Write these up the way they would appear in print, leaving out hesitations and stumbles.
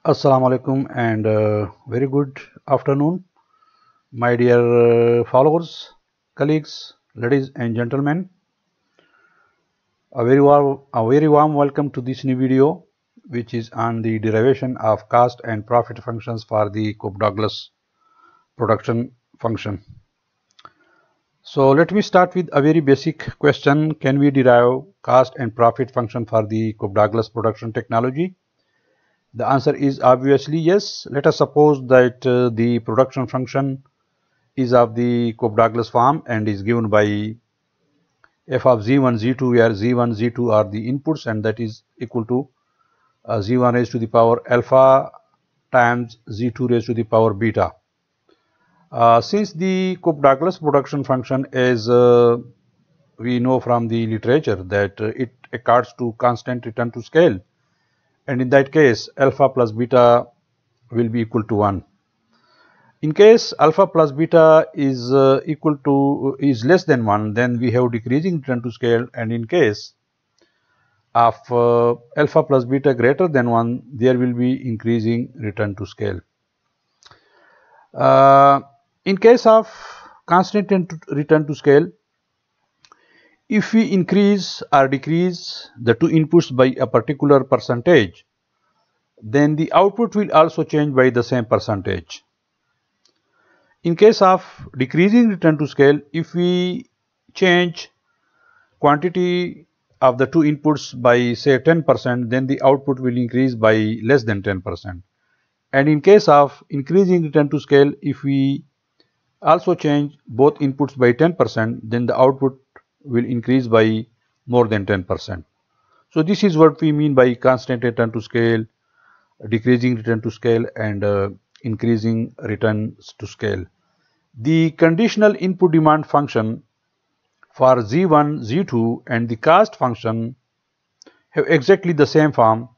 Assalamu alaikum and very good afternoon, my dear followers, colleagues, ladies and gentlemen. A very warm welcome to this new video, which is on the derivation of cost and profit functions for the Cobb-Douglas production function. So let me start with a very basic question. Can we derive cost and profit function for the Cobb-Douglas production technology? The answer is obviously yes. Let us suppose that the production function is of the Cobb-Douglas form and is given by f of z1, z2, where z1, z2 are the inputs, and that is equal to z1 raised to the power alpha times z2 raised to the power beta. Since the Cobb-Douglas production function, as we know from the literature, that it accords to constant return to scale, and in that case alpha plus beta will be equal to 1. In case alpha plus beta is less than 1, then we have decreasing return to scale, and in case of alpha plus beta greater than 1, there will be increasing return to scale. In case of constant return to scale, if we increase or decrease the two inputs by a particular percentage, then the output will also change by the same percentage. In case of decreasing return to scale, if we change quantity of the two inputs by say 10%, then the output will increase by less than 10%. And in case of increasing return to scale, if we also change both inputs by 10%, then the output will increase by more than 10%. So this is what we mean by constant return to scale, decreasing return to scale, and increasing returns to scale. The conditional input demand function for z1, z2 and the cost function have exactly the same form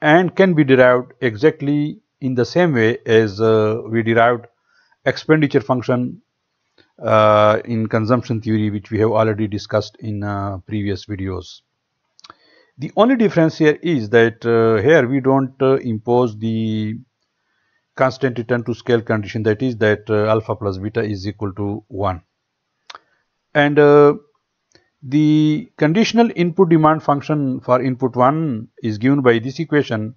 and can be derived exactly in the same way as we derived expenditure function in consumption theory, which we have already discussed in previous videos. The only difference here is that here we don't impose the constant return to scale condition, that is that alpha plus beta is equal to 1. And the conditional input demand function for input 1 is given by this equation,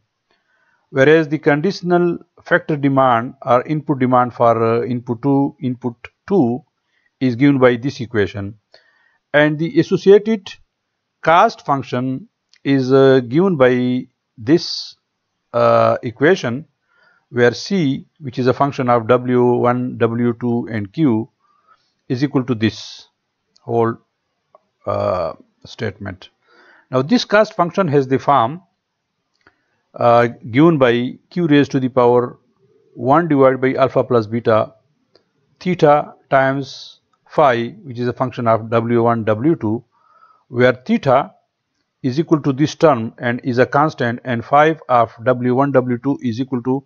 whereas the conditional factor demand or input demand for input 2 is given by this equation, and the associated cost function is given by this equation, where C, which is a function of W1, W2 and Q, is equal to this whole statement. Now this cost function has the form given by Q raised to the power 1 divided by alpha plus beta theta times phi, which is a function of W1, W2, where theta is equal to this term and is a constant, and phi of W1, W2 is equal to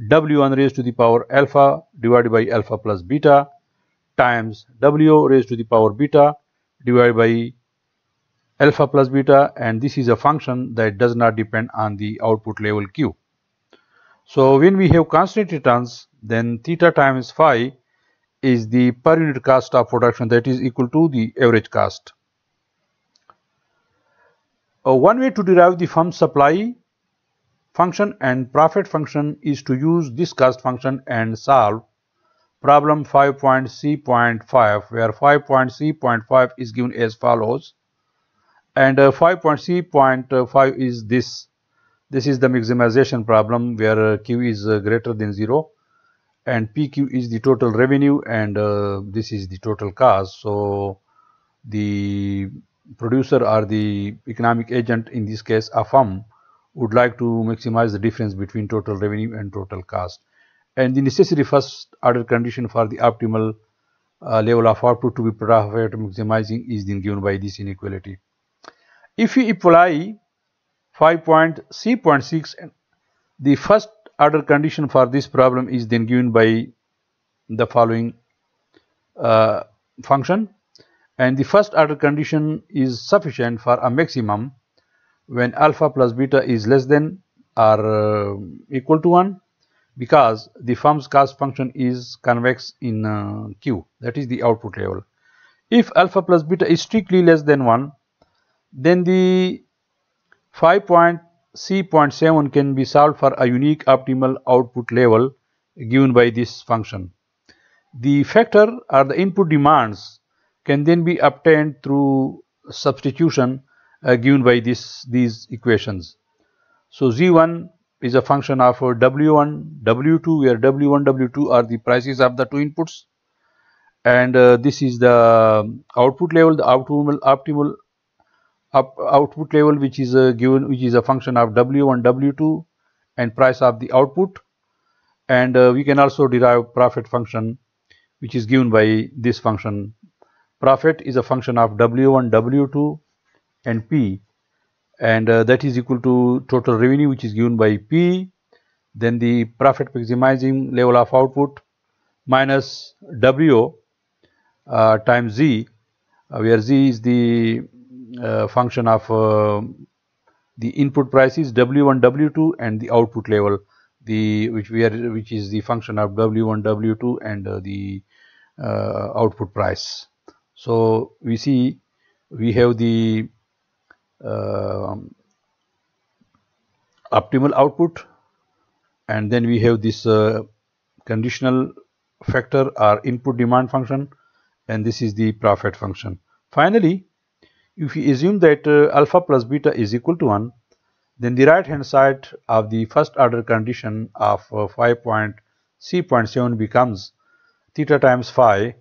W1 raised to the power alpha divided by alpha plus beta times W raised to the power beta divided by alpha plus beta, and this is a function that does not depend on the output level Q. So when we have constant returns, then theta times phi is the per unit cost of production, that is equal to the average cost. One way to derive the firm supply function and profit function is to use this cost function and solve problem 5.C.5, where 5.C.5 is given as follows, and 5.C.5 is this. This is the maximization problem, where Q is greater than 0 and PQ is the total revenue, and this is the total cost. So the producer or the economic agent, in this case a firm, would like to maximize the difference between total revenue and total cost, and the necessary first order condition for the optimal level of output to be profit maximizing is then given by this inequality. If we apply 5.C.6, the first order condition for this problem is then given by the following function, and the first order condition is sufficient for a maximum when alpha plus beta is less than are equal to 1 because the firm's cost function is convex in Q, that is the output level. If alpha plus beta is strictly less than 1, then the 5.C.7 can be solved for a unique optimal output level given by this function. The factor or the input demands can then be obtained through substitution given by these equations. So Z1 is a function of W1, W2, where W1, W2 are the prices of the two inputs, and this is the output level, the optimal output level, which is given, which is a function of W1, W2, and price of the output. And we can also derive profit function, which is given by this function. Profit is a function of W1, W2, and P, and that is equal to total revenue, which is given by P, then the profit maximizing level of output minus W times Z, where Z is the function of the input prices W1, W2, and the output level, which is the function of W1, W2, and the output price. So we see we have the optimal output, and then we have this conditional factor or input demand function, and this is the profit function. Finally, if we assume that alpha plus beta is equal to 1, then the right hand side of the first order condition of 5.C.7 becomes theta times phi,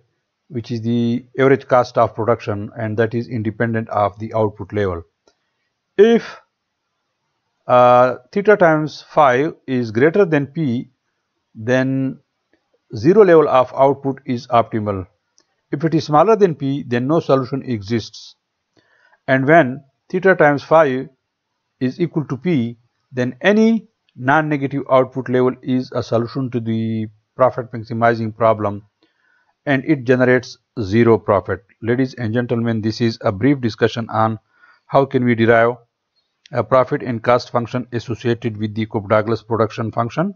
which is the average cost of production, and that is independent of the output level. If theta times phi is greater than P, then zero level of output is optimal. If it is smaller than P, then no solution exists. And when theta times phi is equal to P, then any non-negative output level is a solution to the profit maximizing problem, and it generates zero profit. Ladies and gentlemen, this is a brief discussion on how can we derive a profit and cost function associated with the Cobb-Douglas production function.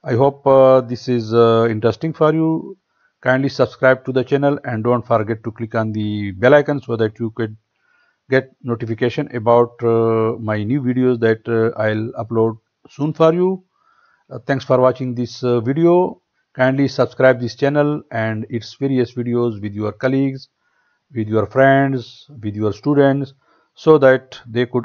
I hope this is interesting for you. Kindly subscribe to the channel and don't forget to click on the bell icon so that you could get notification about my new videos that I'll upload soon for you. Thanks for watching this video. Kindly subscribe this channel and its various videos with your colleagues, with your friends, with your students, so that they could